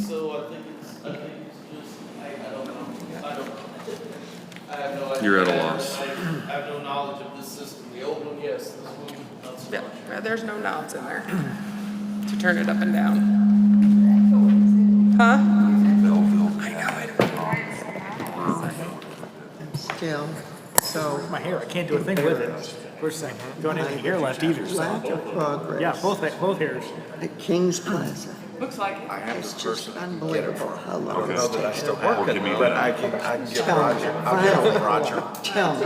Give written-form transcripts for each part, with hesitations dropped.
So I think it's just, I don't know. I have no idea. You're at a loss. I have no knowledge of this system. The old one, yes, this one, not so much. Yeah, there's no knobs in there to turn it up and down. Huh? Still, so. My hair, I can't do a thing with it. First thing, don't have any hair left either, Lack so. of progress. Yeah, both hairs. At Kings Plaza. Looks like it. It's just unbelievable how long know it's that I taken. still have it, but I can get Tell me, Roger. I'll get with Roger. Tell me.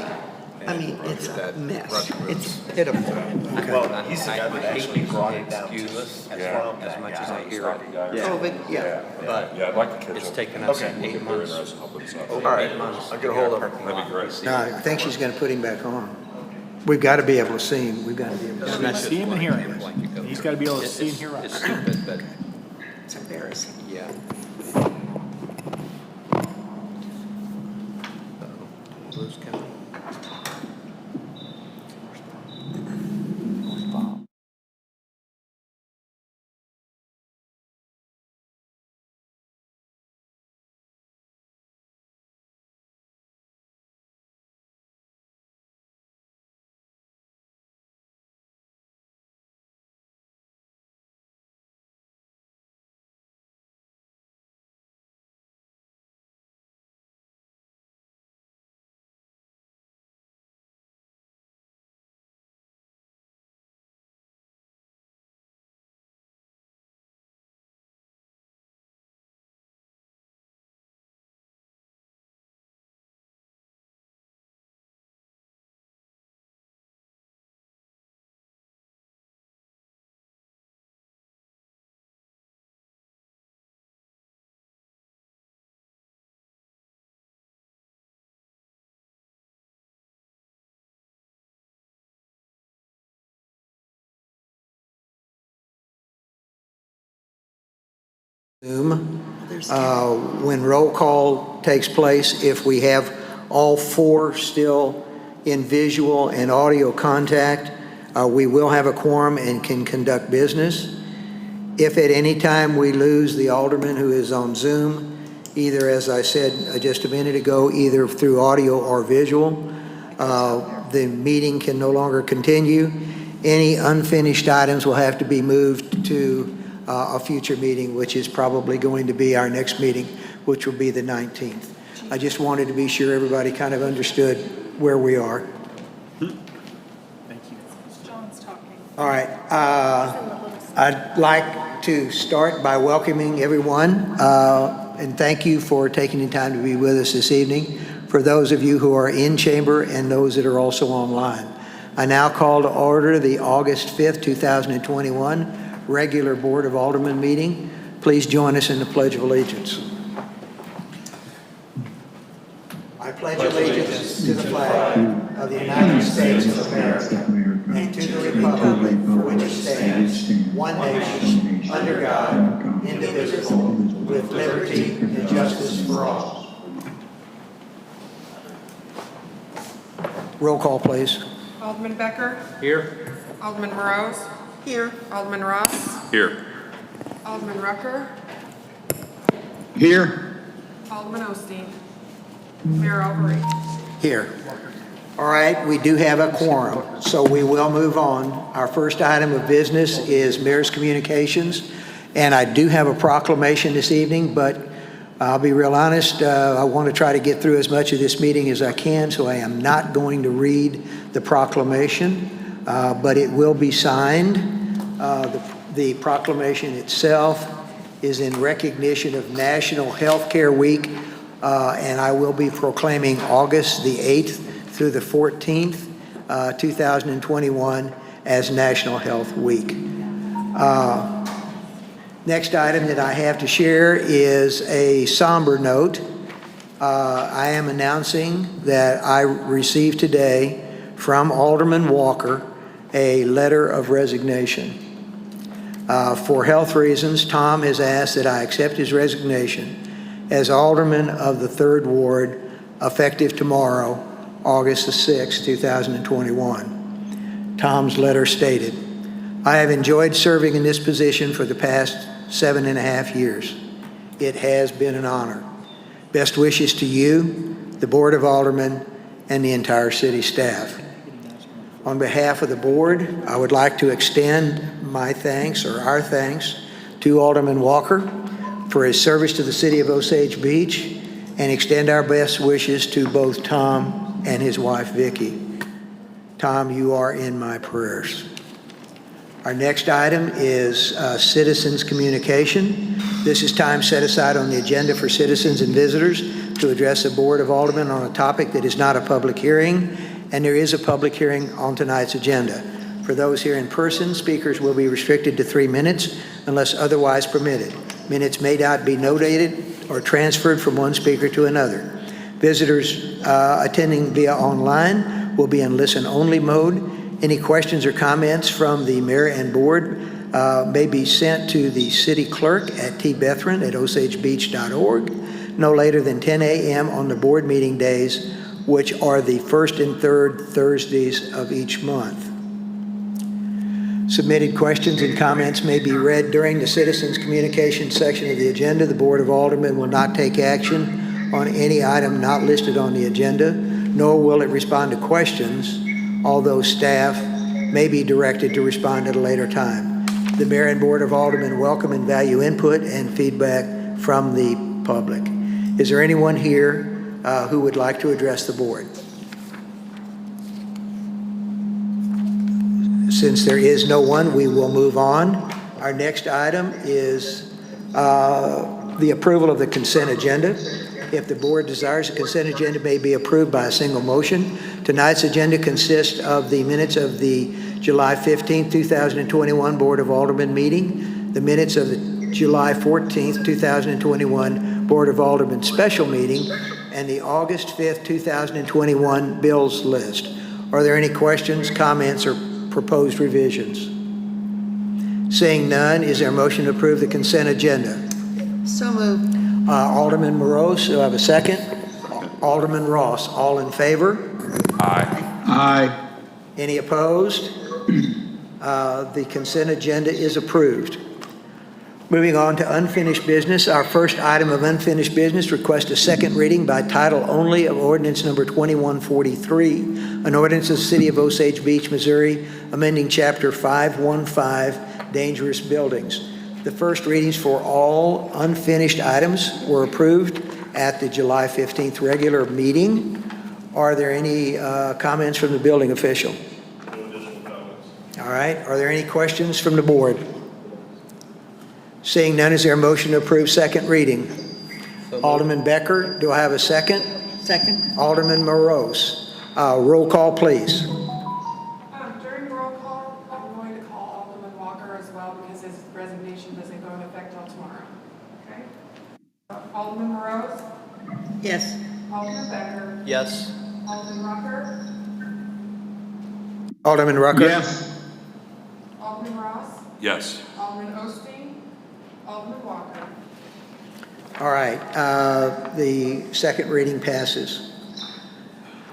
I mean, it's a mess. It's pitiful. Well, he's the guy that actually brought it down to us. As much as I hear it, COVID, yeah. but Yeah, I'd like to catch it's up. taken us Okay. 8 months. All right, I'll get a hold of him. That'd be great. No, I think she's gonna put him back on. We've got to be able to see him. We've got to be able to see him. See him and hear him. He's gotta be able to see and hear It's us. stupid, but It's embarrassing. yeah. Bruce County. Zoom. When roll call takes place, if we have all four still in visual and audio contact, we will have a quorum and can conduct business. If at any time we lose the alderman who is on Zoom, either, as I said just a minute ago, either through audio or visual, the meeting can no longer continue. Any unfinished items will have to be moved to a future meeting, which is probably going to be our next meeting, which will be the 19th. I just wanted to be sure everybody kind of understood where we are. Thank you. John's talking. All right. I'd like to start by welcoming everyone and thank you for taking the time to be with us this evening. For those of you who are in chamber and those that are also online, I now call to order the August 5th, 2021 regular Board of Aldermen meeting. Please join us in the Pledge of Allegiance. I pledge allegiance to the flag of the United States of America and to the republic for which it stands, one nation, under God, indivisible, with liberty and justice for all. Roll call, please. Alderman Becker, Here? Alderman Morose, Here, Alderman Ross, Here. Alderman Rucker, Here. Alderman Osteen, Mayor Overy. Here. All right, we do have a quorum, so we will move on. Our first item of business is Mayor's Communications, and I do have a proclamation this evening, but I'll be real honest, I want to try to get through as much of this meeting as I can, so I am not going to read the proclamation, but it will be signed. The proclamation itself is in recognition of National Healthcare Week, and I will be proclaiming August the 8th through the 14th, 2021 as National Health Week. Next item that I have to share is a somber note. I am announcing that I received today from Alderman Walker a letter of resignation. For health reasons, Tom has asked that I accept his resignation as Alderman of the 3rd Ward effective tomorrow, August the 6th, 2021. Tom's letter stated, "I have enjoyed serving in this position for the past 7.5 years. It has been an honor. Best wishes to you, the Board of Aldermen, and the entire city staff. On behalf of the board, I would like to extend my thanks, or our thanks, to Alderman Walker for his service to the city of Osage Beach, and extend our best wishes to both Tom and his wife, Vicki. Tom, you are in my prayers. Our next item is citizens' communication. This is time set aside on the agenda for citizens and visitors to address the Board of Aldermen on a topic that is not a public hearing, and there is a public hearing on tonight's agenda. For those here in person, speakers will be restricted to 3 minutes unless otherwise permitted. Minutes may not be notated or transferred from one speaker to another. Visitors attending via online will be in listen-only mode. Any questions or comments from the mayor and board may be sent to the city clerk at tbethron@osagebeach.org no later than 10 a.m. on the board meeting days, which are the first and third Thursdays of each month. Submitted questions and comments may be read during the citizens' communication section of the agenda. The Board of Aldermen will not take action on any item not listed on the agenda, nor will it respond to questions, although staff may be directed to respond at a later time. The Mayor and Board of Aldermen welcome and value input and feedback from the public. Is there anyone here who would like to address the board? Since there is no one, we will move on. Our next item is the approval of the consent agenda. If the board desires, the consent agenda may be approved by a single motion. Tonight's agenda consists of the minutes of the July 15, 2021 Board of Aldermen meeting, the minutes of the July 14, 2021 Board of Aldermen special meeting, and the August 5, 2021 bills list. Are there any questions, comments, or proposed revisions? Seeing none, is there a motion to approve the consent agenda? So moved. Alderman Morose, do I have a second? Alderman Ross, all in favor? Aye. Any opposed? The consent agenda is approved. Moving on to unfinished business, our first item of unfinished business requests a second reading by title only of ordinance number 2143, an ordinance of the City of Osage Beach, Missouri, amending Chapter 515, dangerous buildings. The first readings for all unfinished items were approved at the July 15th regular meeting. Are there any comments from the building official? No additional comments. All right. Are there any questions from the board? Seeing none, is there a motion to approve second reading? Alderman Becker, do I have a second? Second. Alderman Morose. Roll call, please. During roll call, I'm going to call Alderman Walker as well because his resignation doesn't go into effect till tomorrow. Okay? Alderman Morose? Yes. Alderman Becker? Yes. Alderman Rucker? Alderman Rucker? Yes. Alderman Ross? Yes. Alderman Osteen? Alderman Walker? All right. The second reading passes.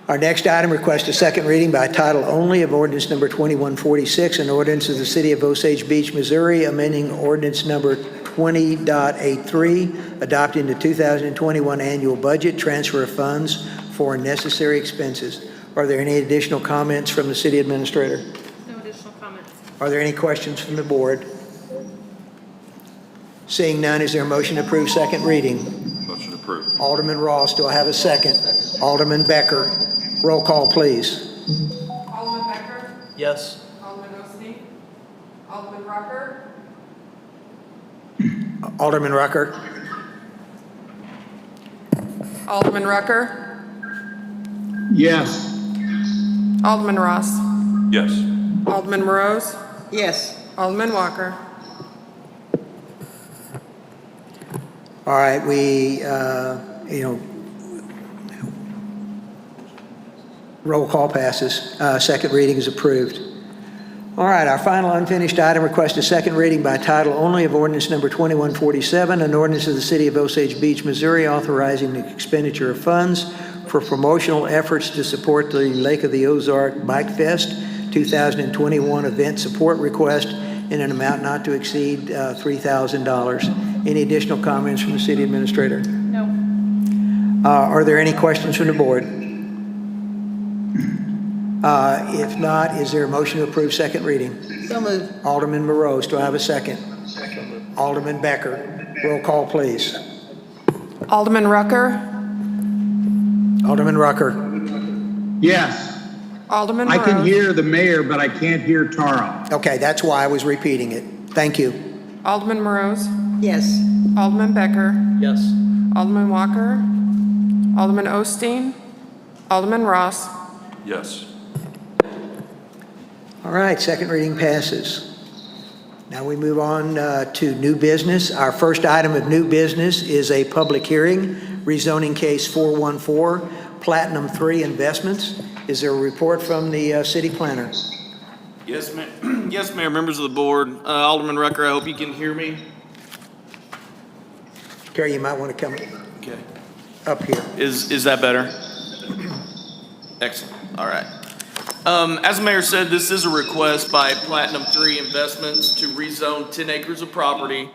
Our next item requests a second reading by title only of ordinance number 2146, an ordinance of the City of Osage Beach, Missouri, amending ordinance number 20.83, adopting the 2021 annual budget, transfer of funds for necessary expenses. Are there any additional comments from the city administrator? No additional comments. Are there any questions from the board? Seeing none, is there a motion to approve second reading? Motion approved. Alderman Ross, do I have a second? Alderman Becker, roll call, please. Alderman Becker? Yes. Alderman Osteen? Alderman Rucker? Alderman Rucker? Alderman Rucker? Yes. Alderman Ross? Yes. Alderman Morose? Yes. Alderman Walker? All right, we, roll call passes. Second reading is approved. All right, our final unfinished item requests a second reading by title only of ordinance number 2147, an ordinance of the City of Osage Beach, Missouri, authorizing the expenditure of funds for promotional efforts to support the Lake of the Ozark Bike Fest 2021 event support request in an amount not to exceed $3,000. Any additional comments from the city administrator? No. Are there any questions from the board? If not, is there a motion to approve second reading? So moved. Alderman Morose, do I have a second? Alderman Becker, roll call, please. Alderman Rucker, Alderman Rucker. Yes. Alderman I can Morose, hear the mayor, but I can't hear Tara. Okay, that's why I was repeating it. Thank you. Alderman Morose, Yes. Alderman Becker, Yes. Alderman Walker, Alderman Osteen, Alderman Ross. Yes. All right, second reading passes. Now we move on to new business. Our first item of new business is a public hearing, rezoning case 414, Platinum 3 Investments. Is there a report from the city planner? Yes, Mayor. Yes, Mayor, members of the board. Alderman Rucker, I hope you can hear me. Kerry, you might want to come Okay. up here. Is that better? Excellent. All right. As the mayor said, this is a request by Platinum 3 Investments to rezone 10 acres of property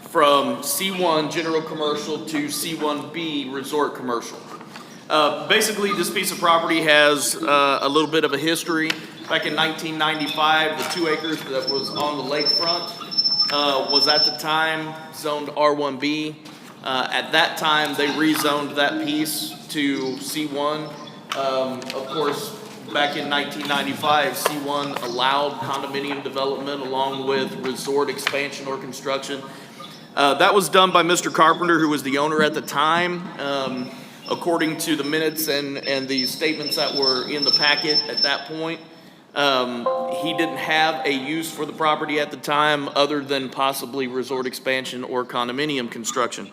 from C1 General Commercial to C1B Resort Commercial. Basically, this piece of property has a little bit of a history. Back in 1995, the 2 acres that was on the lakefront was at the time zoned R1B. At that time, they rezoned that piece to C1. Of course, back in 1995, C1 allowed condominium development along with resort expansion or construction. That was done by Mr. Carpenter, who was the owner at the time. According to the minutes and the statements that were in the packet at that point, he didn't have a use for the property at the time other than possibly resort expansion or condominium construction.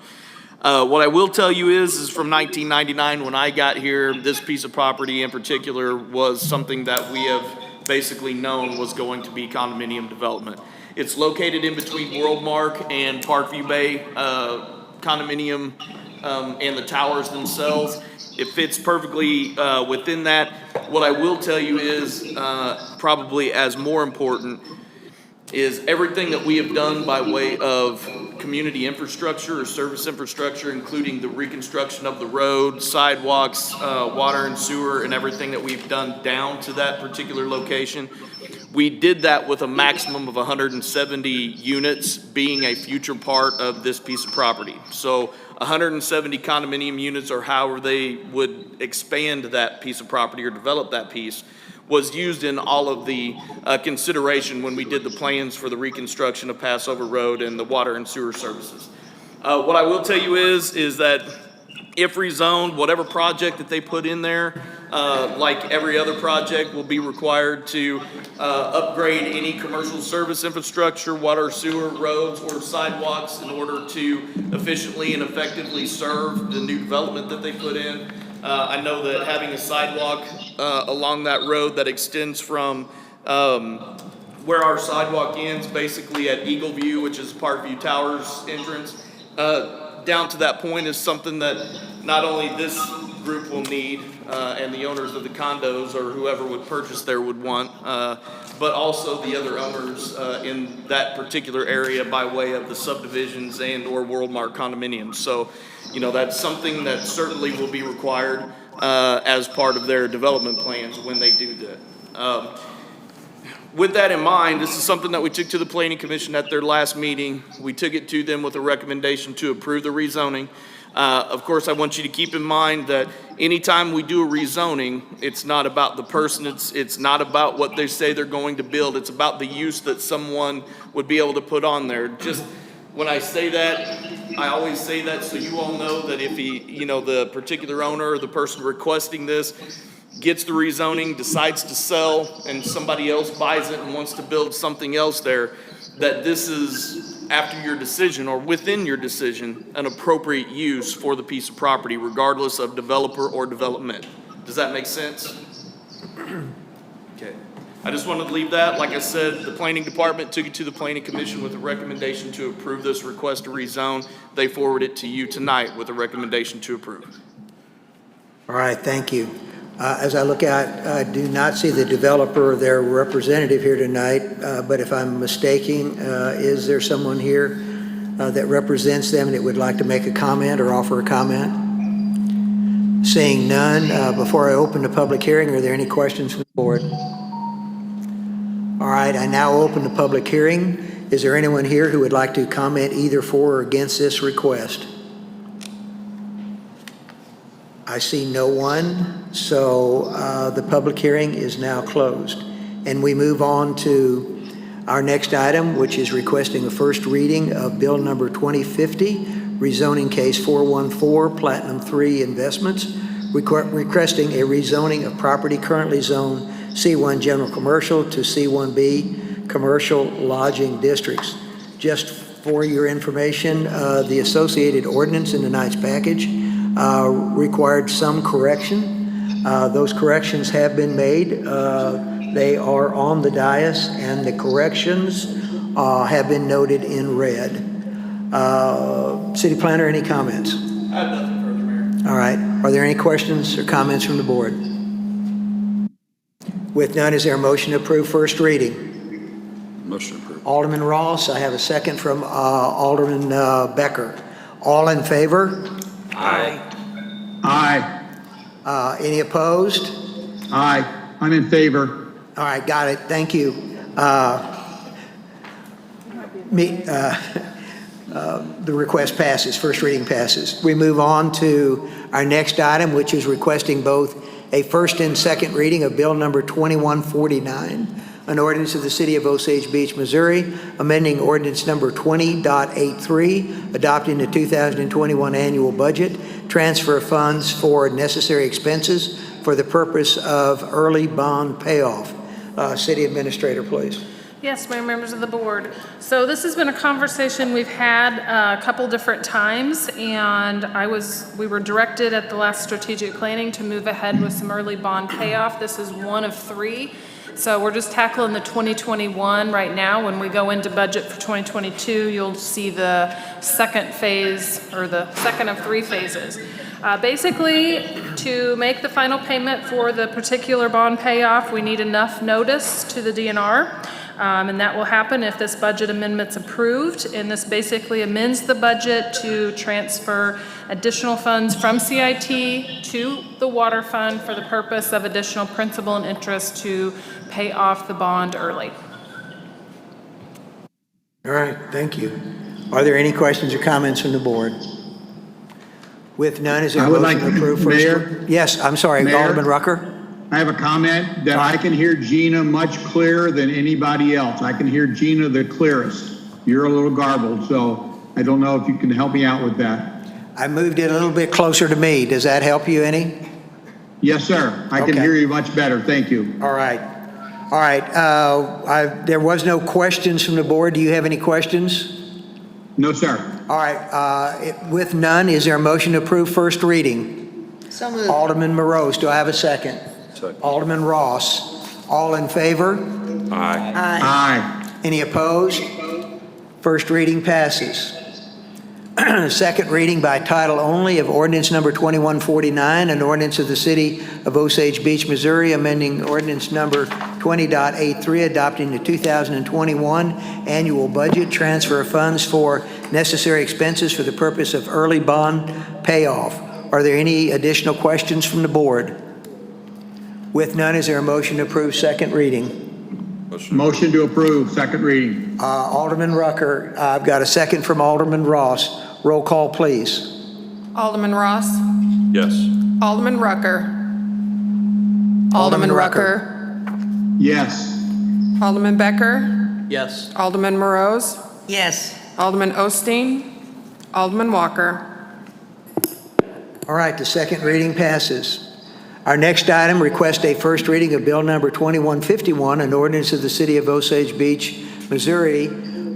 What I will tell you is from 1999 when I got here, this piece of property in particular was something that we have basically known was going to be condominium development. It's located in between Worldmark and Parkview Bay condominium and the towers themselves. It fits perfectly within that. What I will tell you is probably as more important is everything that we have done by way of community infrastructure or service infrastructure, including the reconstruction of the road, sidewalks, water and sewer, and everything that we've done down to that particular location. We did that with a maximum of 170 units being a future part of this piece of property. So 170 condominium units, or however they would expand that piece of property or develop that piece, was used in all of the consideration when we did the plans for the reconstruction of Passover Road and the water and sewer services. What I will tell you is that if rezoned, whatever project that they put in there, like every other project, will be required to upgrade any commercial service infrastructure, water, sewer, roads, or sidewalks in order to efficiently and effectively serve the new development that they put in. I know that having a sidewalk along that road that extends from where our sidewalk ends, basically at Eagle View, which is Parkview Towers entrance, down to that point is something that not only this group will need and the owners of the condos or whoever would purchase there would want, but also the other owners in that particular area by way of the subdivisions and or Worldmark condominiums. So, you know, that's something that certainly will be required as part of their development plans when they do that. With that in mind, this is something that we took to the Planning Commission at their last meeting. We took it to them with a recommendation to approve the rezoning. Of course, I want you to keep in mind that anytime we do a rezoning, it's not about the person, it's not about what they say they're going to build, it's about the use that someone would be able to put on there. Just when I say that, I always say that so you all know that if the particular owner or the person requesting this gets the rezoning, decides to sell, and somebody else buys it and wants to build something else there, that this is, after your decision or within your decision, an appropriate use for the piece of property, regardless of developer or development. Does that make sense? Okay. I just wanted to leave that. Like I said, the planning department took it to the Planning Commission with a recommendation to approve this request to rezone. They forwarded it to you tonight with a recommendation to approve. All right, thank you. As I look out, I do not see the developer or their representative here tonight, but if I'm mistaking, is there someone here that represents them that would like to make a comment or offer a comment? Seeing none, before I open the public hearing, are there any questions from the board? All right, I now open the public hearing. Is there anyone here who would like to comment either for or against this request? I see no one, so the public hearing is now closed. And we move on to our next item, which is requesting a first reading of Bill number 2050, rezoning case 414, Platinum 3 Investments, requesting a rezoning of property currently zoned C1 General Commercial to C1B Commercial Lodging Districts. Just for your information, the associated ordinance in tonight's package required some correction. Those corrections have been made. They are on the dais, and the corrections have been noted in red. City Planner, any comments? I have nothing further, Mayor. All right. Are there any questions or comments from the board? With none, is there a motion to approve first reading? Motion approved. Alderman Ross, I have a second from Alderman Becker. All in favor? Aye. Aye. Any opposed? Aye. I'm in favor. All right, got it. Thank you. The request passes, first reading passes. We move on to our next item, which is requesting both a first and second reading of Bill number 2149, an ordinance of the City of Osage Beach, Missouri, amending ordinance number 20.83, adopting the 2021 annual budget, transfer of funds for necessary expenses for the purpose of early bond payoff. City Administrator, please. Yes, Mayor, members of the board. So this has been a conversation we've had a couple different times, and we were directed at the last strategic planning to move ahead with some early bond payoff. This is one of three. So we're just tackling the 2021 right now. When we go into budget for 2022, you'll see the second phase, or the second of three phases. Basically, to make the final payment for the particular bond payoff, we need enough notice to the DNR. And that will happen if this budget amendment's approved. And this basically amends the budget to transfer additional funds from CIT to the water fund for the purpose of additional principal and interest to pay off the bond early. All right, thank you. Are there any questions or comments from the board? With none, is there a I would motion like- to approve first? Mayor? Yes, I'm sorry, Mayor? Alderman Rucker. I have a comment that I can hear Gina much clearer than anybody else. I can hear Gina the clearest. You're a little garbled, so I don't know if you can help me out with that. I moved it a little bit closer to me. Does that help you any? Yes, sir. I can Okay. hear you much better. Thank you. All right. All right. There was no questions from the board. Do you have any questions? No, sir. All right. With none, is there a motion to approve first reading? So moved. Alderman Morose, do I have a second? Second. Alderman Ross, all in favor? Aye. Aye. Aye. Any opposed? First reading passes. Second reading by title only of ordinance number 2149, an ordinance of the City of Osage Beach, Missouri, amending ordinance number 20.83, adopting the 2021 annual budget, transfer of funds for necessary expenses for the purpose of early bond payoff. Are there any additional questions from the board? With none, is there a motion to approve second reading? Motion to approve, second reading. Alderman Rucker, I've got a second from Alderman Ross. Roll call, please. Alderman Ross, Yes. Alderman Rucker, Alderman Rucker, Yes. Alderman Becker, Yes. Alderman Morose, Yes. Alderman Osteen, Alderman Walker. All right, the second reading passes. Our next item, request a first reading of Bill number 2151, an ordinance of the City of Osage Beach, Missouri,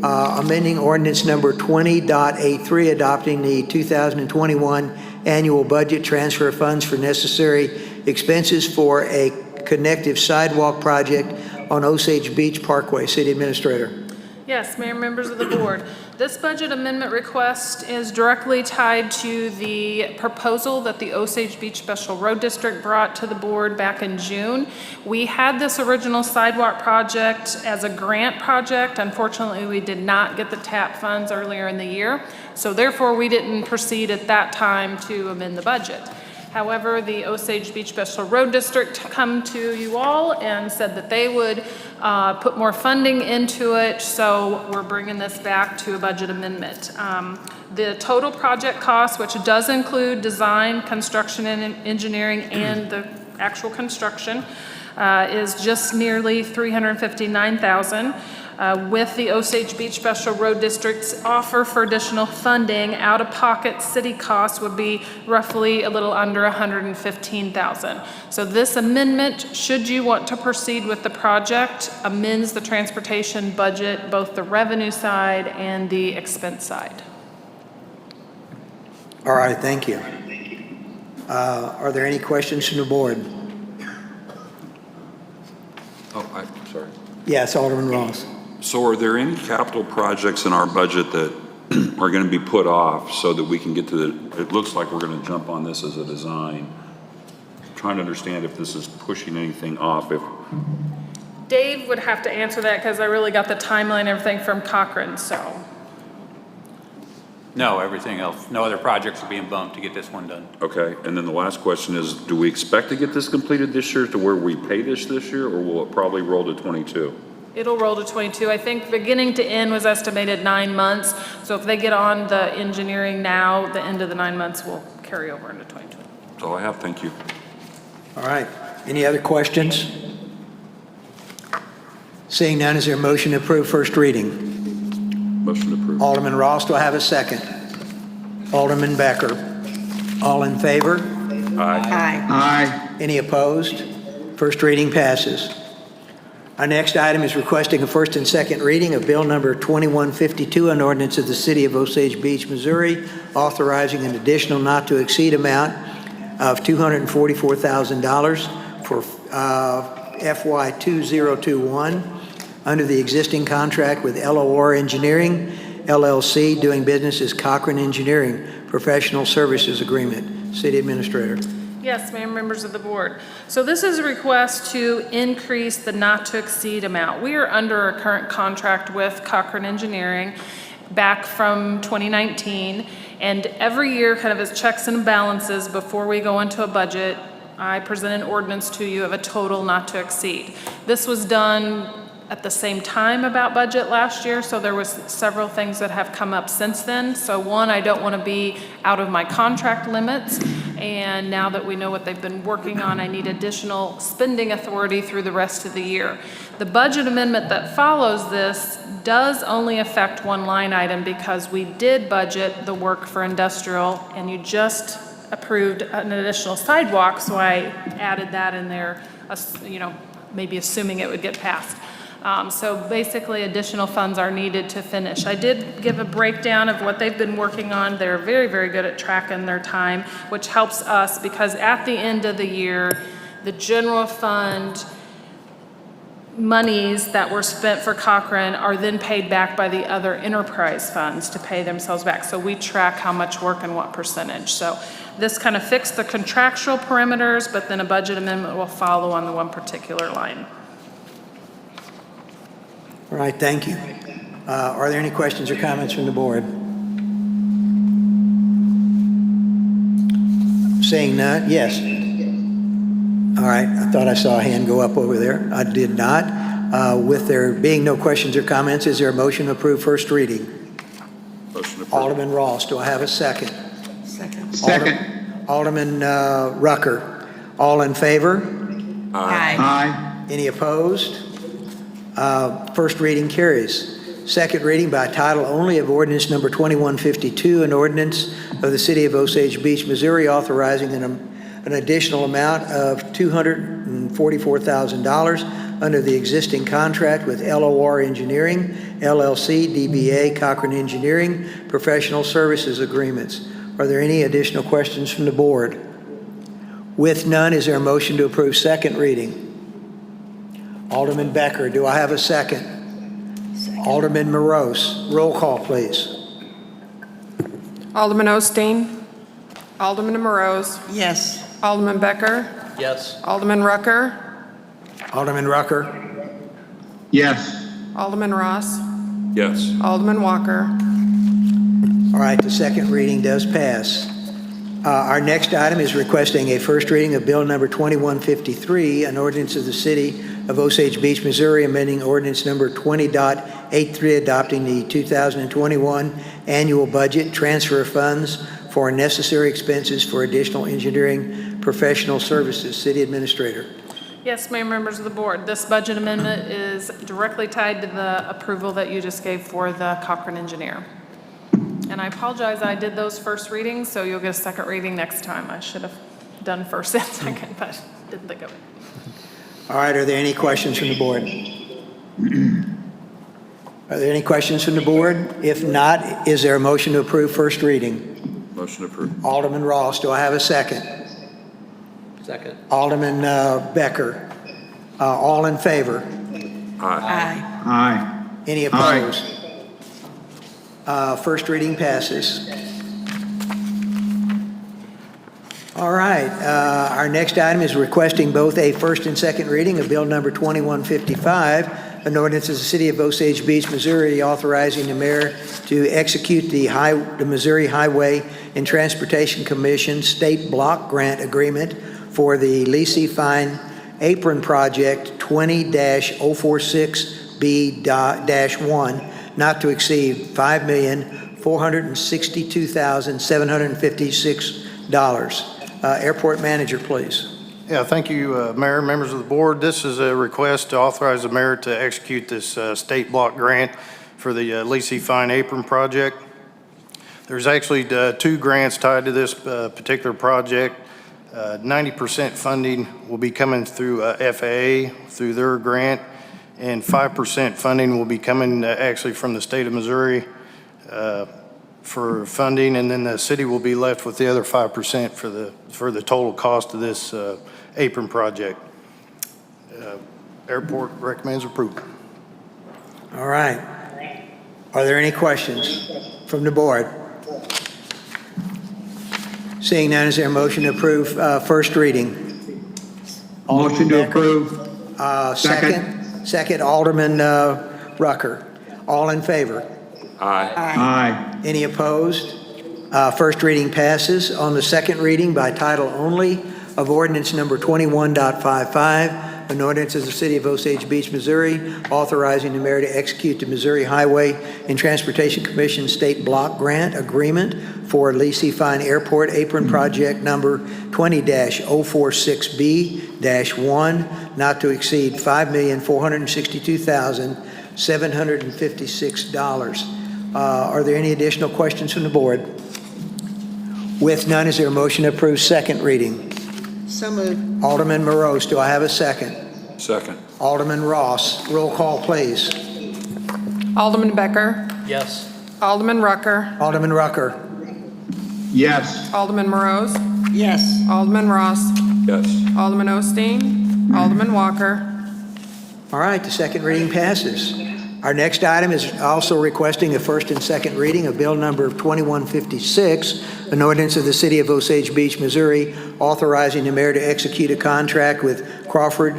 amending ordinance number 20.83, adopting the 2021 annual budget, transfer of funds for necessary expenses for a Connective Sidewalk project on Osage Beach Parkway. City Administrator. Yes, Mayor, members of the board. This budget amendment request is directly tied to the proposal that the Osage Beach Special Road District brought to the board back in June. We had this original sidewalk project as a grant project. Unfortunately, we did not get the TAP funds earlier in the year, so therefore we didn't proceed at that time to amend the budget. However, the Osage Beach Special Road District come to you all and said that they would put more funding into it, so we're bringing this back to a budget amendment. The total project cost, which does include design, construction, and engineering, and the actual construction, is just nearly $359,000. With the Osage Beach Special Road District's offer for additional funding, out-of-pocket city costs would be roughly a little under $115,000. So this amendment, should you want to proceed with the project, amends the transportation budget, both the revenue side and the expense side. All right, thank you. Are there any questions from the board? Oh, I'm sorry. Yes, Alderman Ross. So are there any capital projects in our budget that are going to be put off so that we can get to the, it looks like we're going to jump on this as a design. Trying to understand if this is pushing anything off. If Dave would have to answer that because I really got the timeline and everything from Cochrane, so. No, everything else, no other projects are being bumped to get this one done. Okay, and then the last question is, do we expect to get this completed this year to where we pay this year, or will it probably roll to 22? It'll roll to 22. I think beginning to end was estimated 9 months. So if they get on the engineering now, the end of the 9 months will carry over into 22. That's all I have, thank you. All right, any other questions? Seeing none, is there a motion to approve first reading? Motion approved. Alderman Ross, do I have a second? Alderman Becker. All in favor? Aye. Aye. Aye. Any opposed? First reading passes. Our next item is requesting a first and second reading of Bill Number 2152, an ordinance of the City of Osage Beach, Missouri, authorizing an additional not-to-exceed amount of $244,000 for FY 2021 under the existing contract with LOR Engineering, LLC, doing business as Cochrane Engineering Professional Services Agreement. City Administrator. Yes, Mayor, members of the board. So this is a request to increase the not-to-exceed amount. We are under a current contract with Cochrane Engineering back from 2019, and every year, kind of as checks and balances before we go into a budget, I present an ordinance to you of a total not-to-exceed. This was done at the same time about budget last year, so there was several things that have come up since then. So one, I don't want to be out of my contract limits, and now that we know what they've been working on, I need additional spending authority through the rest of the year. The budget amendment that follows this does only affect one line item because we did budget the work for industrial, and you just approved an additional sidewalk, so I added that in there, you know, maybe assuming it would get passed. So basically additional funds are needed to finish. I did give a breakdown of what they've been working on. They're very, very good at tracking their time, which helps us because at the end of the year, the general fund monies that were spent for Cochrane are then paid back by the other enterprise funds to pay themselves back. So we track how much work and what percentage. So this kind of fixed the contractual parameters, but then a budget amendment will follow on the one particular line. All right, thank you. Are there any questions or comments from the board? Saying none, yes. All right, I thought I saw a hand go up over there. I did not. With there being no questions or comments, is there a motion to approve first reading? Motion approved. Alderman Ross, do I have a second? Second. Second. Alderman Rucker. All in favor? Aye. Aye. Any opposed? First reading carries. Second reading by title only of ordinance number 2152, an ordinance of the City of Osage Beach, Missouri, authorizing an additional amount of $244,000 under the existing contract with LOR Engineering, LLC, DBA, Cochrane Engineering, Professional Services Agreements. Are there any additional questions from the board? With none, is there a motion to approve second reading? Alderman Becker, do I have a second? Alderman Morose. Roll call, please. Alderman Osteen, Alderman Morose, Yes. Alderman Becker, Yes. Alderman Rucker, Alderman Rucker. Yes. Alderman Ross, Yes. Alderman Walker. All right, the second reading does pass. Our next item is requesting a first reading of Bill Number 2153, an ordinance of the City of Osage Beach, Missouri, amending ordinance number 20.83, adopting the 2021 annual budget, transfer of funds for necessary expenses for additional engineering professional services. City Administrator. Yes, Mayor, members of the board, this budget amendment is directly tied to the approval that you just gave for the Cochran engineer. And I apologize, I did those first readings, so you'll get a second reading next time. I should have done first and second, but didn't think of it. All right, are there any questions from the board? Are there any questions from the board? If not, is there a motion to approve first reading? Motion approved. Alderman Ross, do I have a second? Second. Alderman Becker. All in favor? Aye. Aye. Aye. Any opposed? First reading passes. All right, our next item is requesting both a first and second reading of Bill Number 2155, an ordinance of the City of Osage Beach, Missouri, authorizing the mayor to execute the Missouri Highway and Transportation Commission State Block Grant Agreement for the Lacey Fine Apron Project 20-046B-1, not to exceed $5,462,756. Airport manager, please. Yeah, thank you, Mayor, members of the board. This is a request to authorize the mayor to execute this state block grant for the Lacey Fine Apron Project. There's actually two grants tied to this particular project. 90% funding will be coming through FAA through their grant, and 5% funding will be coming actually from the state of Missouri for funding, and then the city will be left with the other 5% for the total cost of this apron project. Airport recommends approval. All right. Are there any questions from the board? Seeing none, is there a motion to approve first reading? Motion to approve. Second, Alderman Rucker. All in favor? Aye. Aye. Any opposed? First reading passes. On the second reading by title only of ordinance number 21.55, an ordinance of the City of Osage Beach, Missouri, authorizing the mayor to execute the Missouri Highway and Transportation Commission State Block Grant Agreement for Lacey Fine Airport Apron Project number 20-046B-1, not to exceed $5,462,756. Are there any additional questions from the board? With none, is there a motion to approve second reading? So moved. Alderman Morose, do I have a second? Second. Alderman Ross, roll call, please. Alderman Becker, Yes. Alderman Rucker, Alderman Rucker. Yes. Alderman Morose, Yes. Alderman Ross, Yes. Alderman Osteen, Alderman Walker. All right, the second reading passes. Our next item is also requesting a first and second reading of Bill Number 2156, an ordinance of the City of Osage Beach, Missouri, authorizing the mayor to execute a contract with Crawford,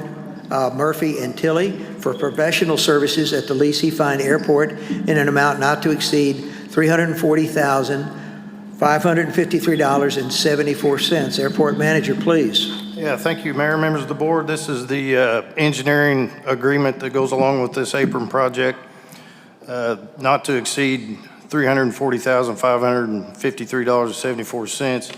Murphy, and Tilley for professional services at the Lacey Fine Airport in an amount not to exceed $340,553.74. Airport manager, please. Yeah, thank you, Mayor, members of the board. This is the engineering agreement that goes along with this apron project, not to exceed $340,553.74.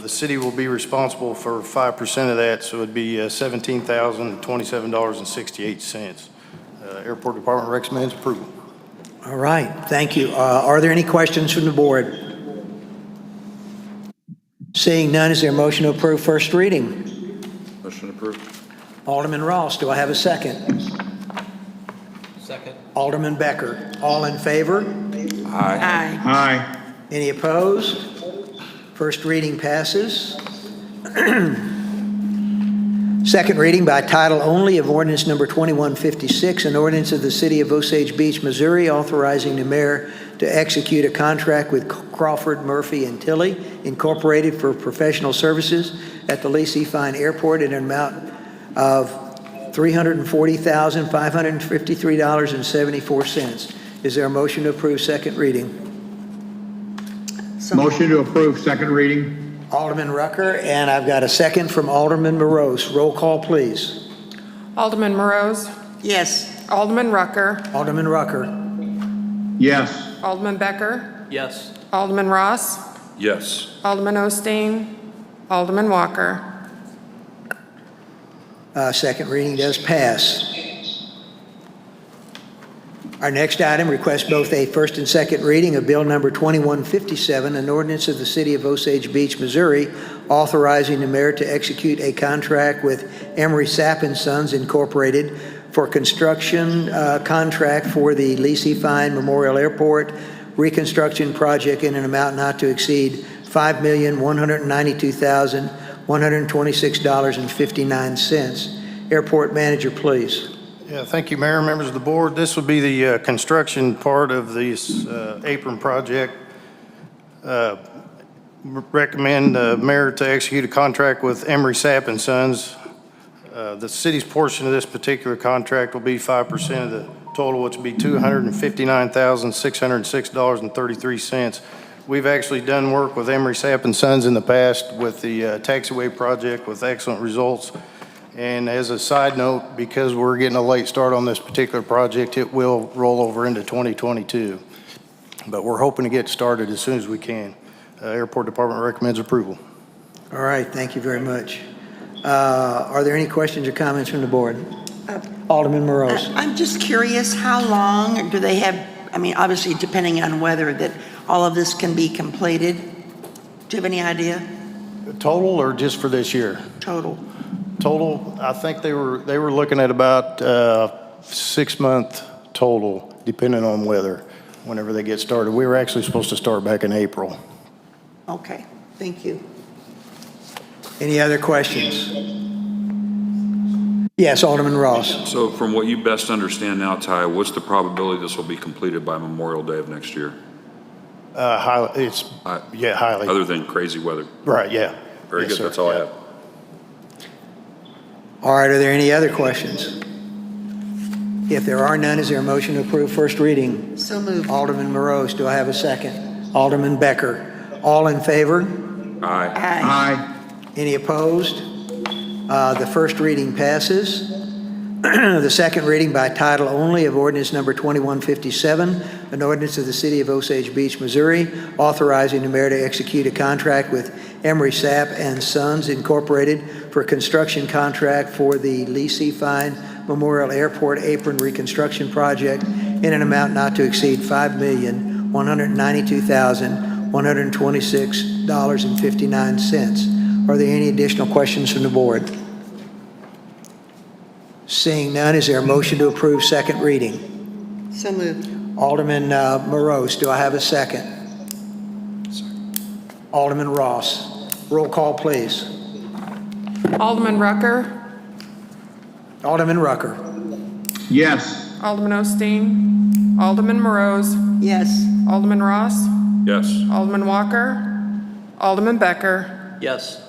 The city will be responsible for 5% of that, so it'd be $17,027.68. Airport Department recommends approval. All right, thank you. Are there any questions from the board? Seeing none, is there a motion to approve first reading? Motion approved. Alderman Ross, do I have a second? Second. Alderman Becker, all in favor? Aye. Aye. Aye. Any opposed? First reading passes. Second reading by title only of ordinance number 2156, an ordinance of the City of Osage Beach, Missouri, authorizing the mayor to execute a contract with Crawford, Murphy, and Tilley Incorporated for professional services at the Lee C. Fine Airport in an amount of $340,553.74. Is there a motion to approve second reading? Motion to approve second reading. Alderman Rucker, and I've got a second from Alderman Morose. Roll call, please. Alderman Morose, Yes. Alderman Rucker, Alderman Rucker. Yes. Alderman Becker, Yes. Alderman Ross, Yes. Alderman Osteen, Alderman Walker. Second reading does pass. Our next item requests both a first and second reading of Bill Number 2157, an ordinance of the City of Osage Beach, Missouri, authorizing the mayor to execute a contract with Emery Sapp and Sons Incorporated for construction contract for the Lee C. Fine Memorial Airport reconstruction project in an amount not to exceed $5,192,126.59. Airport manager, please. Yeah, thank you, Mayor, members of the board. This would be the construction part of this apron project. Recommend the mayor to execute a contract with Emery Sapp and Sons. The city's portion of this particular contract will be 5% of the total, which would be $259,606.33. We've actually done work with Emery Sapp and Sons in the past with the taxiway project with excellent results. And as a side note, because we're getting a late start on this particular project, it will roll over into 2022. But we're hoping to get started as soon as we can. Airport Department recommends approval. All right, thank you very much. Are there any questions or comments from the board? Alderman Morose. I'm just curious, how long do they have, I mean, obviously depending on weather, that all of this can be completed? Do you have any idea? Total or just for this year? Total. Total, I think they were looking at about 6 month total, depending on weather, whenever they get started. We were actually supposed to start back in April. Okay, thank you. Any other questions? Yes, Alderman Ross. So from what you best understand now, Ty, what's the probability this will be completed by Memorial Day of next year? Highly. Other than crazy weather? Right, yeah. Very Yes, good, sir. that's all I have. All right, are there any other questions? If there are none, is there a motion to approve first reading? So moved. Alderman Morose, do I have a second? Alderman Becker. All in favor? Aye. Aye. Any opposed? The first reading passes. The second reading by title only of ordinance number 2157, an ordinance of the City of Osage Beach, Missouri, authorizing the mayor to execute a contract with Emery Sapp and Sons Incorporated for construction contract for the Lee C. Fine Memorial Airport apron reconstruction project in an amount not to exceed $5,192,126.59. Are there any additional questions from the board? Seeing none, is there a motion to approve second reading? So moved. Alderman Morose, do I have a second? Alderman Ross. Roll call, please. Alderman Rucker, Alderman Rucker. Yes. Alderman Osteen, Alderman Morose, Yes. Alderman Ross, Yes. Alderman Walker, Alderman Becker. Yes.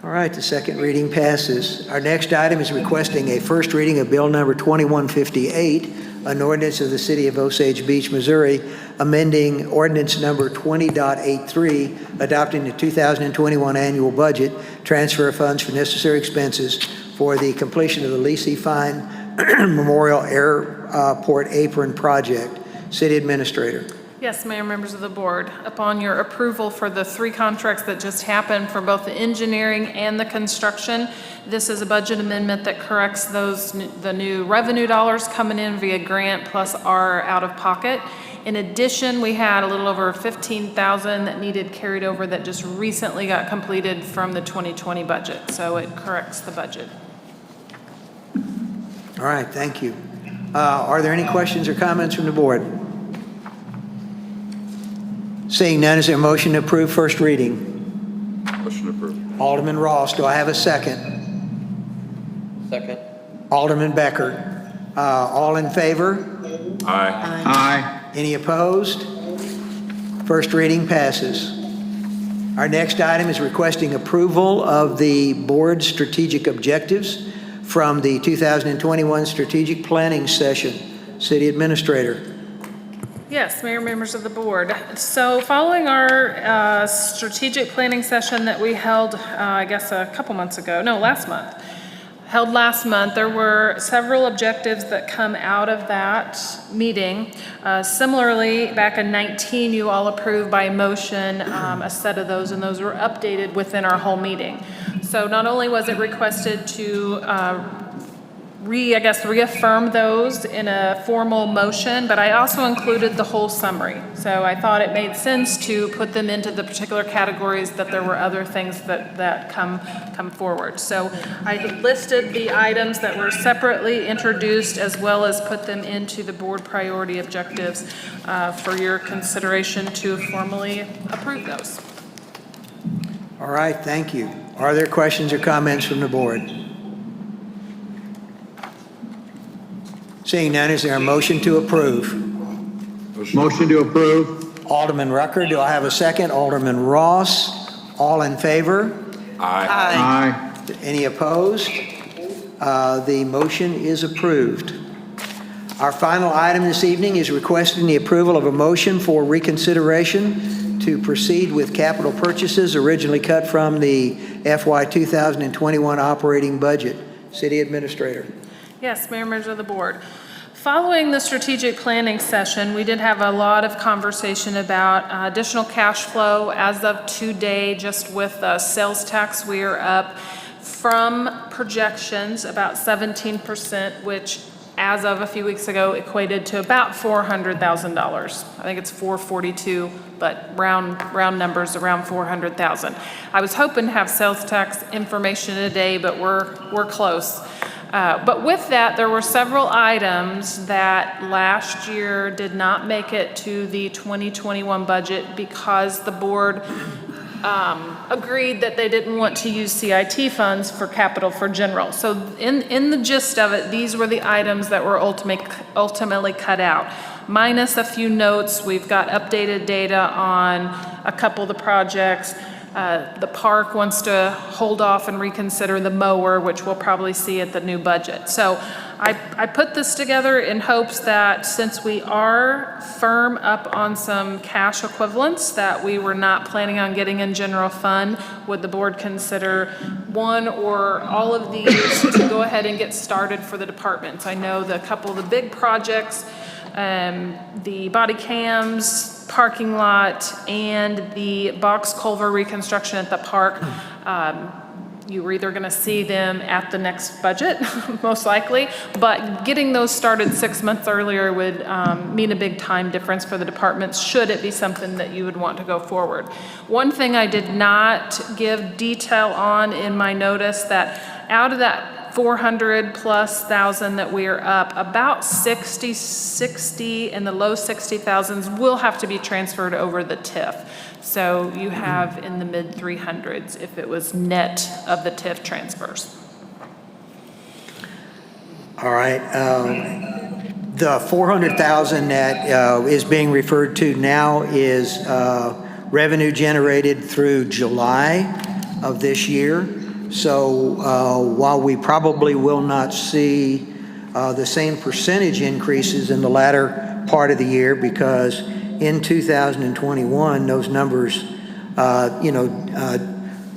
All right, the second reading passes. Our next item is requesting a first reading of Bill Number 2158, an ordinance of the City of Osage Beach, Missouri, amending Ordinance Number 20.83, adopting the 2021 annual budget, transfer of funds for necessary expenses for the completion of the Lee C. Fine Memorial Airport apron project. City Administrator. Yes, Mayor, members of the board, upon your approval for the 3 contracts that just happened for both the engineering and the construction, this is a budget amendment that corrects the new revenue dollars coming in via grant plus our out-of-pocket. In addition, we had a little over 15,000 that needed carried over that just recently got completed from the 2020 budget, so it corrects the budget. All right, thank you. Are there any questions or comments from the board? Seeing none, is there a motion to approve first reading? Motion approved. Alderman Ross, do I have a second? Second. Alderman Becker. All in favor? Aye. Aye. Any opposed? First reading passes. Our next item is requesting approval of the board's strategic objectives from the 2021 strategic planning session. City Administrator. Yes, Mayor, members of the board. So following our strategic planning session that we held, I guess last month, there were several objectives that come out of that meeting. Similarly, back in 19, you all approved by motion a set of those, and those were updated within our whole meeting. So not only was it requested to reaffirm those in a formal motion, but I also included the whole summary. So I thought it made sense to put them into the particular categories that there were other things that come forward. So I listed the items that were separately introduced as well as put them into the board priority objectives for your consideration to formally approve those. All right, thank you. Are there questions or comments from the board? Seeing none, is there a motion to approve? Motion to approve. Alderman Rucker, do I have a second? Alderman Ross, all in favor? Aye. Aye. Any opposed? The motion is approved. Our final item this evening is requesting the approval of a motion for reconsideration to proceed with capital purchases originally cut from the FY 2021 operating budget. City Administrator. Yes, Mayor, members of the board. Following the strategic planning session, we did have a lot of conversation about additional cash flow. As of today, just with sales tax, we are up from projections about 17%, which as of a few weeks ago equated to about $400,000. I think it's 442, but round numbers around 400,000. I was hoping to have sales tax information today, but we're close. But with that, there were several items that last year did not make it to the 2021 budget because the board agreed that they didn't want to use CIT funds for capital for general. So in the gist of it, these were the items that were ultimately cut out. Minus a few notes, we've got updated data on a couple of the projects. The park wants to hold off and reconsider the mower, which we'll probably see at the new budget. So I put this together in hopes that since we are firm up on some cash equivalents that we were not planning on getting in general fund, would the board consider one or all of these to go ahead and get started for the departments? I know the couple of the big projects, the body cams, parking lot, and the box culvert reconstruction at the park. You were either going to see them at the next budget, most likely, but getting those started 6 months earlier would mean a big time difference for the departments, should it be something that you would want to go forward. One thing I did not give detail on in my notice, that out of that 400 plus thousand that we are up, about 60 in the low 60,000s will have to be transferred over the TIF. So you have in the mid 300s if it was net of the TIF transfers. All right. The 400,000 that is being referred to now is revenue generated through July of this year. So while we probably will not see the same percentage increases in the latter part of the year, because in 2021 those numbers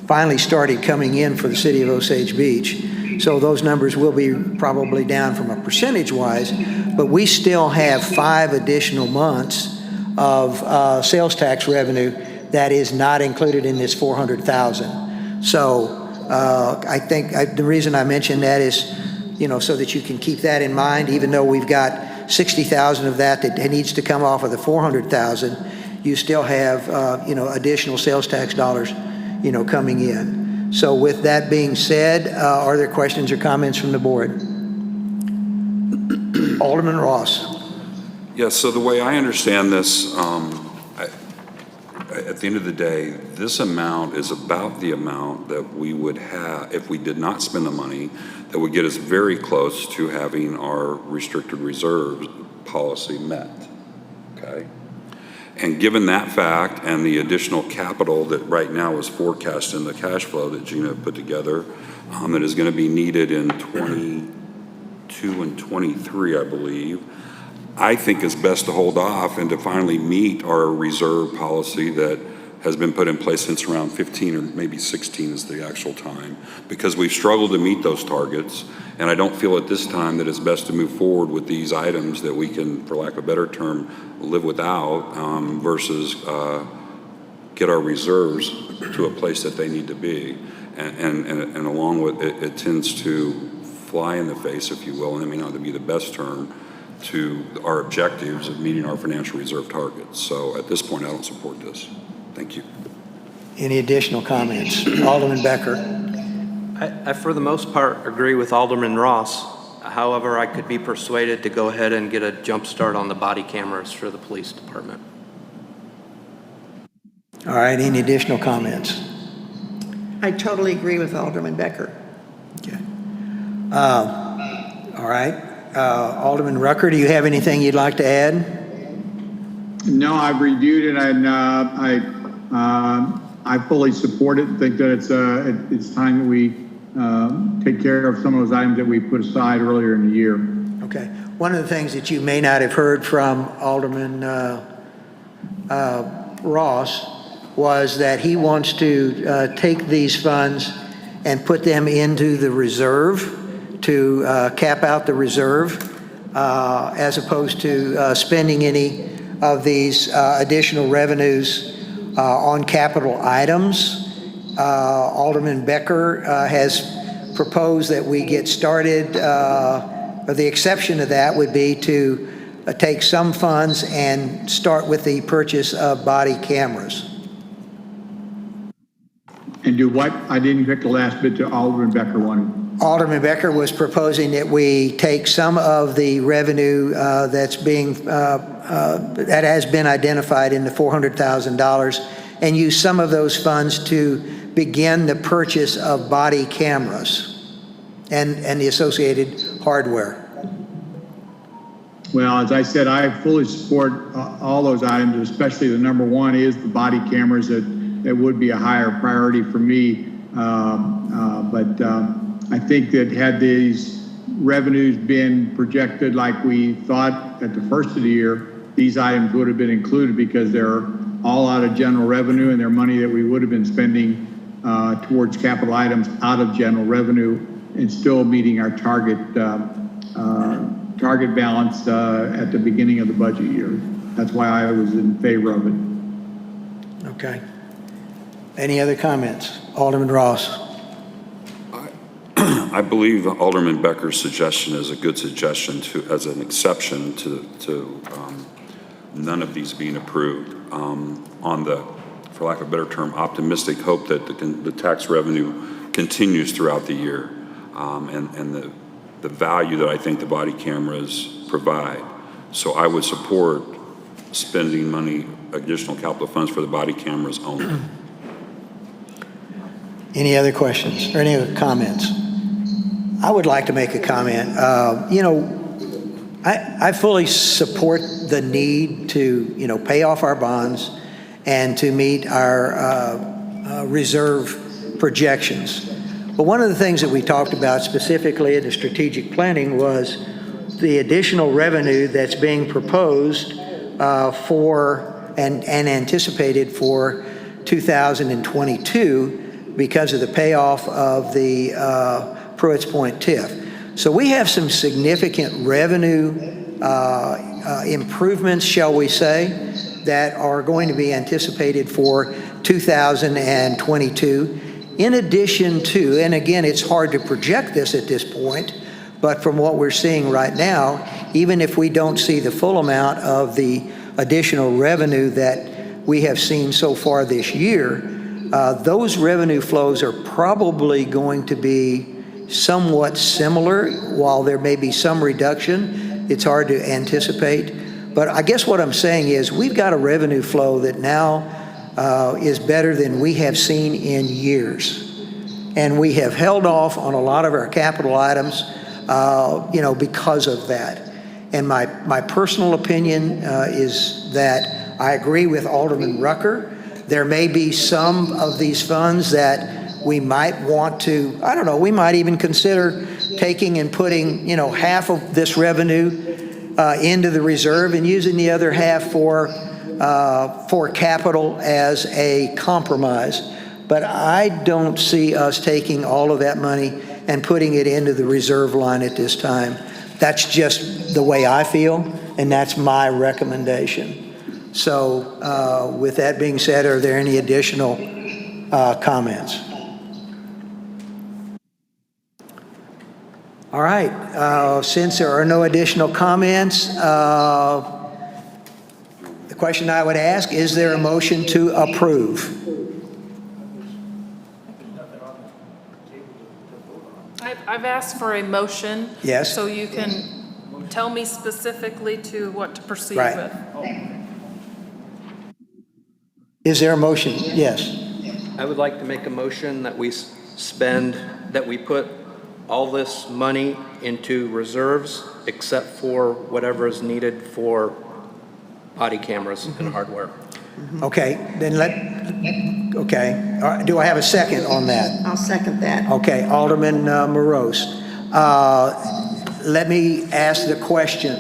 finally started coming in for the city of Osage Beach. So those numbers will be probably down from a percentage wise, but we still have 5 additional months of sales tax revenue that is not included in this 400,000. So I think the reason I mentioned that is, so that you can keep that in mind, even though we've got 60,000 of that needs to come off of the 400,000, you still have, additional sales tax dollars, coming in. So with that being said, are there questions or comments from the board? Alderman Ross. Yes, so the way I understand this, at the end of the day, this amount is about the amount that we would have if we did not spend the money, that would get us very close to having our restricted reserves policy met, okay? And given that fact and the additional capital that right now is forecast in the cash flow that Gina put together, that is going to be needed in 22 and 23, I believe, I think it's best to hold off and to finally meet our reserve policy that has been put in place since around 15 or maybe 16 is the actual time, because we've struggled to meet those targets. And I don't feel at this time that it's best to move forward with these items that we can, for lack of a better term, live without versus get our reserves to a place that they need to be. And along with it, it tends to fly in the face, if you will, and it may not be the best term, to our objectives of meeting our financial reserve targets. So at this point, I don't support this. Thank you. Any additional comments? Alderman Becker. I, for the most part, agree with Alderman Ross. However, I could be persuaded to go ahead and get a jump start on the body cameras for the police department. All right, any additional comments? I totally agree with Alderman Becker. Okay. All right. Alderman Rucker, do you have anything you'd like to add? No, I've reviewed it and I fully support it. Think that it's time that we take care of some of those items that we put aside earlier in the year. Okay. One of the things that you may not have heard from Alderman Ross was that he wants to take these funds and put them into the reserve to cap out the reserve as opposed to spending any of these additional revenues on capital items. Alderman Becker has proposed that we get started, or the exception to that would be to take some funds and start with the purchase of body cameras. And do what? I didn't pick the last bit that Alderman Becker wanted. Alderman Becker was proposing that we take some of the revenue that's being that has been identified in the $400,000 and use some of those funds to begin the purchase of body cameras and the associated hardware. Well, as I said, I fully support all those items, especially the number one is the body cameras. That would be a higher priority for me. But I think that had these revenues been projected like we thought at the first of the year, these items would have been included because they're all out of general revenue and they're money that we would have been spending towards capital items out of general revenue and still meeting our target balance at the beginning of the budget year. That's why I was in favor of it. Okay. Any other comments? Alderman Ross. I believe Alderman Becker's suggestion is a good suggestion as an exception to none of these being approved on the, for lack of a better term, optimistic hope that the tax revenue continues throughout the year and the value that I think the body cameras provide. So I would support spending money, additional capital funds for the body cameras only. Any other questions or any other comments? I would like to make a comment. I fully support the need to, pay off our bonds and to meet our reserve projections. But one of the things that we talked about specifically in the strategic planning was the additional revenue that's being proposed for and anticipated for 2022 because of the payoff of the Pruitt's Point TIF. So we have some significant revenue improvements, shall we say, that are going to be anticipated for 2022. In addition to, and again, it's hard to project this at this point, but from what we're seeing right now, even if we don't see the full amount of the additional revenue that we have seen so far this year, those revenue flows are probably going to be somewhat similar. While there may be some reduction, it's hard to anticipate. But I guess what I'm saying is we've got a revenue flow that now is better than we have seen in years. And we have held off on a lot of our capital items, because of that. And my personal opinion is that I agree with Alderman Rucker. There may be some of these funds that we might want to, I don't know, we might even consider taking and putting, half of this revenue into the reserve and using the other half for capital as a compromise. But I don't see us taking all of that money and putting it into the reserve line at this time. That's just the way I feel, and that's my recommendation. So with that being said, are there any additional comments? All right, since there are no additional comments, the question I would ask, is there a motion to approve? I've asked for a motion. Yes. So you can tell me specifically to what to proceed Right. with. Is there a motion? Yes. I would like to make a motion that we that we put all this money into reserves except for whatever is needed for body cameras and hardware. Okay, then okay. All right, do I have a second on that? I'll second that. Okay, Alderman Morose. Let me ask the question.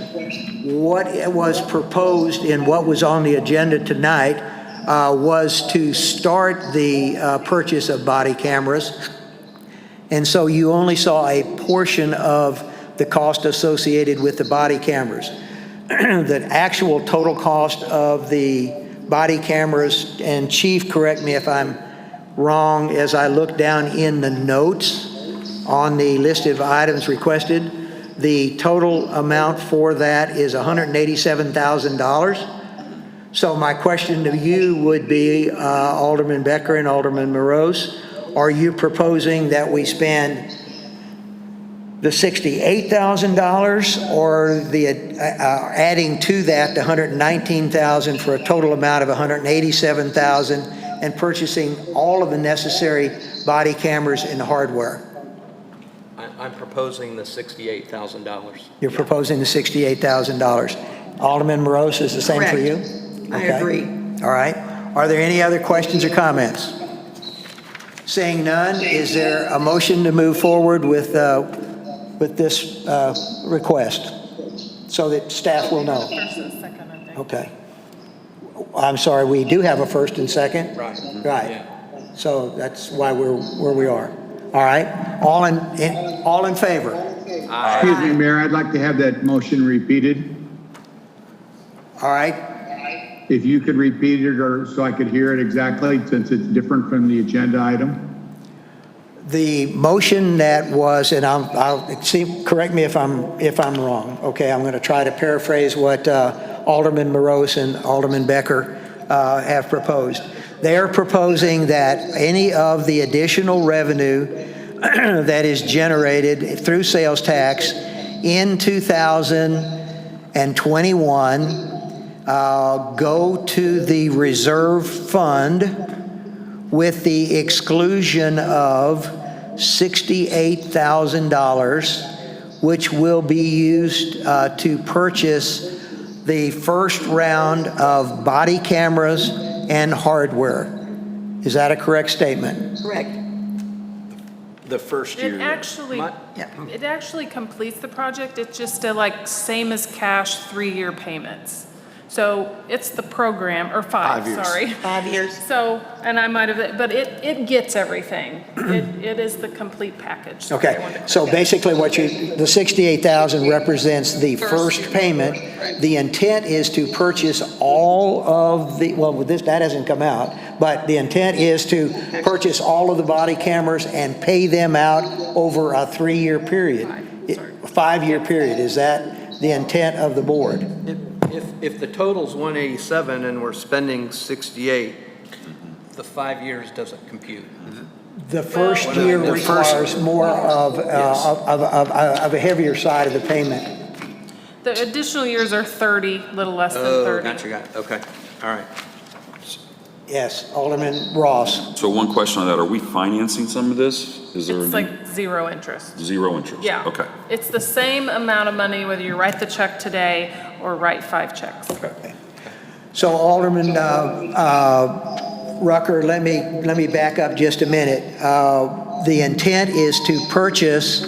What was proposed in what was on the agenda tonight was to start the purchase of body cameras. And so you only saw a portion of the cost associated with the body cameras. The actual total cost of the body cameras, and Chief, correct me if I'm wrong, as I look down in the notes on the list of items requested, the total amount for that is $187,000. So my question to you would be, Alderman Becker and Alderman Morose, are you proposing that we spend the $68,000 or the adding to that the $119,000 for a total amount of $187,000 and purchasing all of the necessary body cameras and hardware? I'm proposing the $68,000. You're proposing the $68,000. Alderman Morose, is the same for you? I Okay. agree. All right. Are there any other questions or comments? Seeing none, is there a motion to move forward with this request so that staff will know? First and second, I think. Okay. I'm sorry, we do have a first and second? Right. Right. Yeah. So that's why we're where we are. All right. All in favor? Excuse me, Mayor, I'd like to have that motion repeated. All right. If you could repeat it or so I could hear it exactly, since it's different from the agenda item. The motion that was, and I'll see, correct me if I'm wrong. Okay, I'm going to try to paraphrase what Alderman Morose and Alderman Becker have proposed. They are proposing that any of the additional revenue that is generated through sales tax in 2021 go to the reserve fund with the exclusion of $68,000, which will be used to purchase the first round of body cameras and hardware. Is that a correct statement? Correct. The first year. It actually completes the project. It's just same as cash 3-year payments. So it's the program, or 5 years. sorry. 5 years. So, and I might have, but it gets everything. It is the complete package. Okay, so basically the $68,000 represents the first payment. The intent is to purchase all of the, that hasn't come out, but the intent is to purchase all of the body cameras and pay them out over a 3-year period. 5-year period, is that the intent of the board? If the total's 187 and we're spending 68, the 5 years doesn't compute. The first year requires more of a heavier side of the payment. The additional years are 30, little less than 30. Gotcha, got it, okay, all right. Yes, Alderman Ross. So one question on that, are we financing some of this? Is there It's any- like zero interest. Zero interest? Yeah. Okay. It's the same amount of money whether you write the check today or write 5 checks. Okay. So Alderman Rucker, let me back up just a minute. The intent is to purchase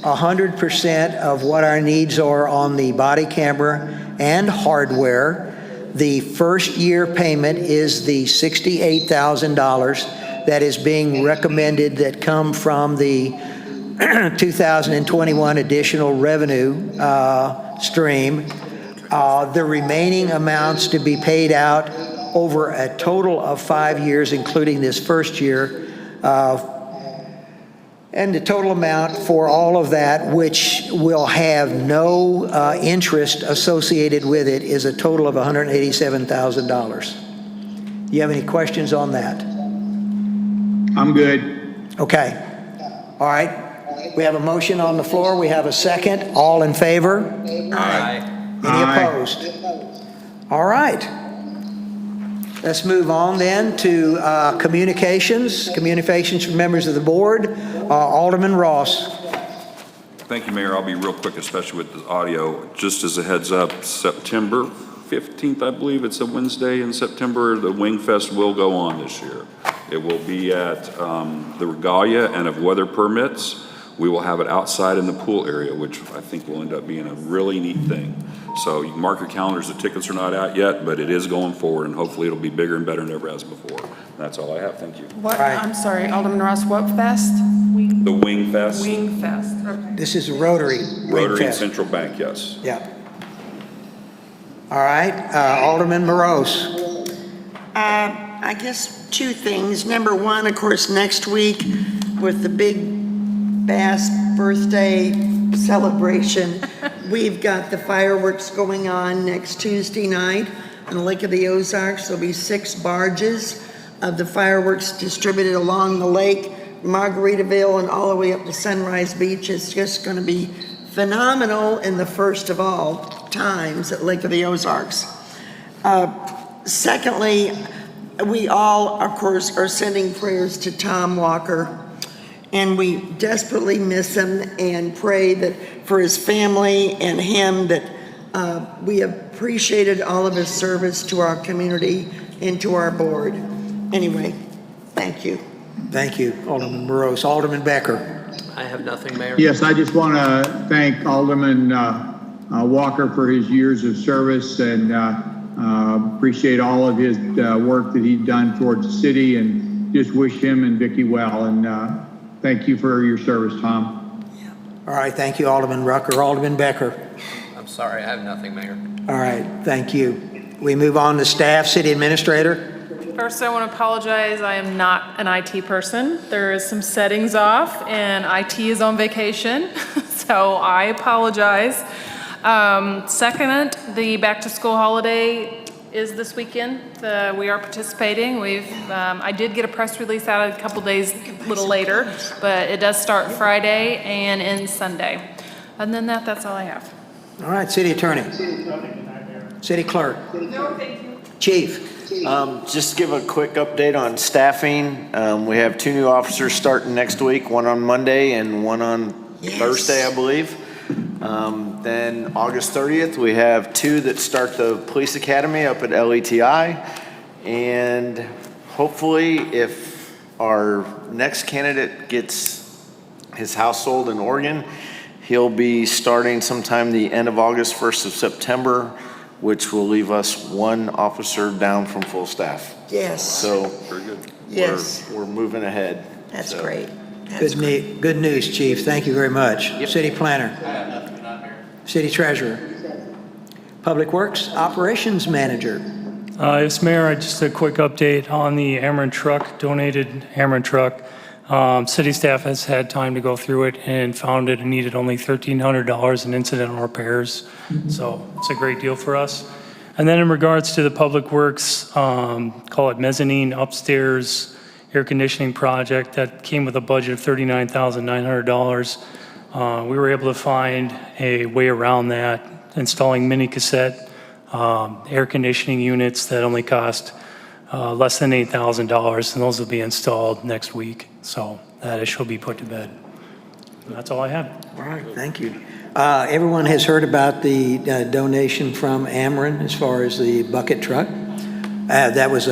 100% of what our needs are on the body camera and hardware. The first year payment is the $68,000 that is being recommended that come from the 2021 additional revenue stream. The remaining amounts to be paid out over a total of 5 years, including this first year. And the total amount for all of that, which will have no interest associated with it, is a total of $187,000. Do you have any questions on that? I'm good. Okay. All right. We have a motion on the floor. We have a second. All in favor? Aye. Any Aye. opposed? All right. Let's move on then to communications from members of the board. Alderman Ross. Thank you, Mayor. I'll be real quick, especially with the audio. Just as a heads up, September 15th, I believe, it's a Wednesday in September, the Wing Fest will go on this year. It will be at the Regalia, and if weather permits, we will have it outside in the pool area, which I think will end up being a really neat thing. So you can mark your calendars. The tickets are not out yet, but it is going forward, and hopefully it'll be bigger and better than ever has before. That's all I have. Thank you. What, Right. I'm sorry, Alderman Ross, what fest? The Wing Fest, Wing Fest, okay. This is Rotary. Rotary and Fest. Central Bank, yes. Yeah. All right. Alderman Morose. I guess 2 things. Number 1, of course, next week with the big Bass birthday celebration, we've got the fireworks going on next Tuesday night on the Lake of the Ozarks. There'll be 6 barges of the fireworks distributed along the lake, Margaritaville, and all the way up to Sunrise Beach. It's just going to be phenomenal, and the first of all times at Lake of the Ozarks. Secondly, we all, of course, are sending prayers to Tom Walker, and we desperately miss him and pray that for his family and him that we appreciated all of his service to our community and to our board. Anyway, thank you. Thank you, Alderman Morose. Alderman Becker. I have nothing, Mayor. Yes, I just want to thank Alderman Walker for his years of service, and appreciate all of his work that he's done towards the city, and just wish him and Vicki well. And thank you for your service, Tom. All right. Thank you, Alderman Rucker. Alderman Becker. I'm sorry, I have nothing, Mayor. All right. Thank you. We move on to staff. City Administrator. First, I want to apologize. I am not an IT person. There is some settings off, and IT is on vacation, so I apologize. Second, the back-to-school holiday is this weekend. We are participating. I did get a press release out a couple days a little later, but it does start Friday and end Sunday. Other than that, that's all I have. All right. City Attorney. City Clerk. No, thank you. Chief. Just give a quick update on staffing. We have 2 new officers starting next week, one on Monday and one on Thursday, I believe. Then August 30th, we have 2 that start the police academy up at LETI. And hopefully, if our next candidate gets his house sold in Oregon, he'll be starting sometime the end of August, 1st of September, which will leave us 1 officer down from full staff. Yes. So Very good. Yes. we're moving ahead. That's So, great. That's Good news, Chief. Thank you very much. City Planner. City Treasurer. Public Works Operations Manager. Yes, Mayor, just a quick update on the Ameren truck, donated Ameren truck. City staff has had time to go through it and found it needed only $1,300 in incidental repairs. So it's a great deal for us. And then in regards to the Public Works, call it mezzanine upstairs air conditioning project that came with a budget of $39,900. We were able to find a way around that, installing mini cassette air conditioning units that only cost less than $8,000, and those will be installed next week. So that issue will be put to bed. And that's all I have. All right, thank you. Everyone has heard about the donation from Ameren as far as the bucket truck. That was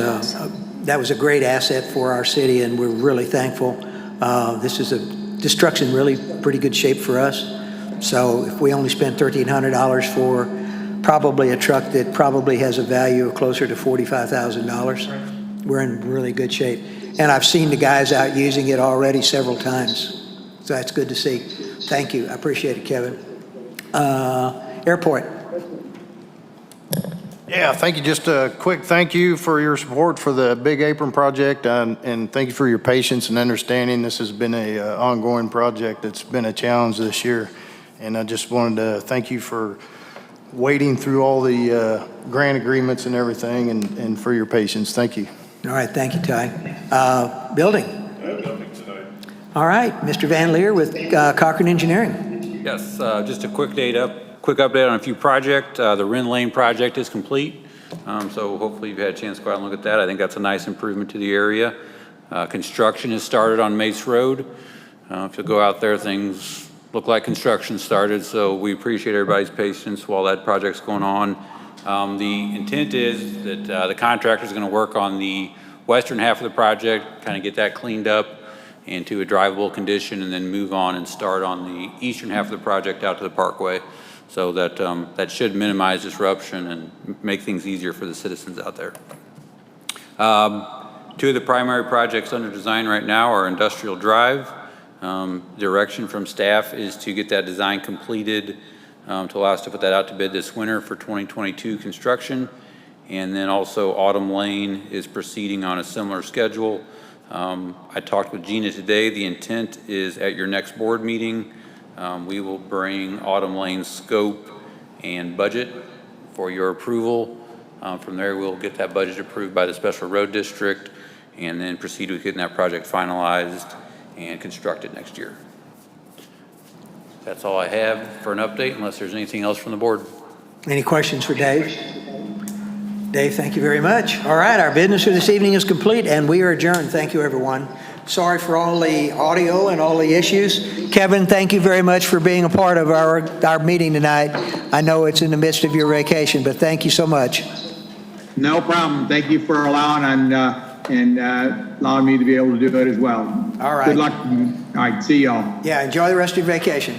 a great asset for our city, and we're really thankful. This truck's in really pretty good shape for us. So if we only spent $1,300 for probably a truck that probably has a value of closer to $45,000, we're in really good shape. And I've seen the guys out using it already several times. So that's good to see. Thank you. I appreciate it, Kevin. Airport. Yeah, thank you. Just a quick thank you for your support for the Big Apron project, and thank you for your patience and understanding. This has been a ongoing project that's been a challenge this year, and I just wanted to thank you for wading through all the grant agreements and everything, and for your patience. Thank you. All right, thank you, Ty. Building. I have nothing tonight. All right, Mr. Van Leer with Cochran Engineering. Yes, just a quick update on a few projects. The Wren Lane project is complete, so hopefully you've had a chance to go out and look at that. I think that's a nice improvement to the area. Construction has started on Mace Road. If you go out there, things look like construction started, so we appreciate everybody's patience while that project's going on. The intent is that the contractor is going to work on the western half of the project, kind of get that cleaned up into a drivable condition, and then move on and start on the eastern half of the project out to the Parkway. So that that should minimize disruption and make things easier for the citizens out there. Two of the primary projects under design right now are Industrial Drive. Direction from staff is to get that design completed to allow us to put that out to bid this winter for 2022 construction. And then also Autumn Lane is proceeding on a similar schedule. I talked with Gina today. The intent is at your next board meeting, we will bring Autumn Lane's scope and budget for your approval. From there, we'll get that budget approved by the Special Road District and then proceed with getting that project finalized and constructed next year. That's all I have for an update, unless there's anything else from the board. Any questions for Dave? Dave, thank you very much. All right, our business for this evening is complete, and we are adjourned. Thank you, everyone. Sorry for all the audio and all the issues. Kevin, thank you very much for being a part of our meeting tonight. I know it's in the midst of your vacation, but thank you so much. No problem. Thank you for allowing and allowing me to be able to do it as well. All right. Good luck. All right, see y'all. Yeah, enjoy the rest of your vacation.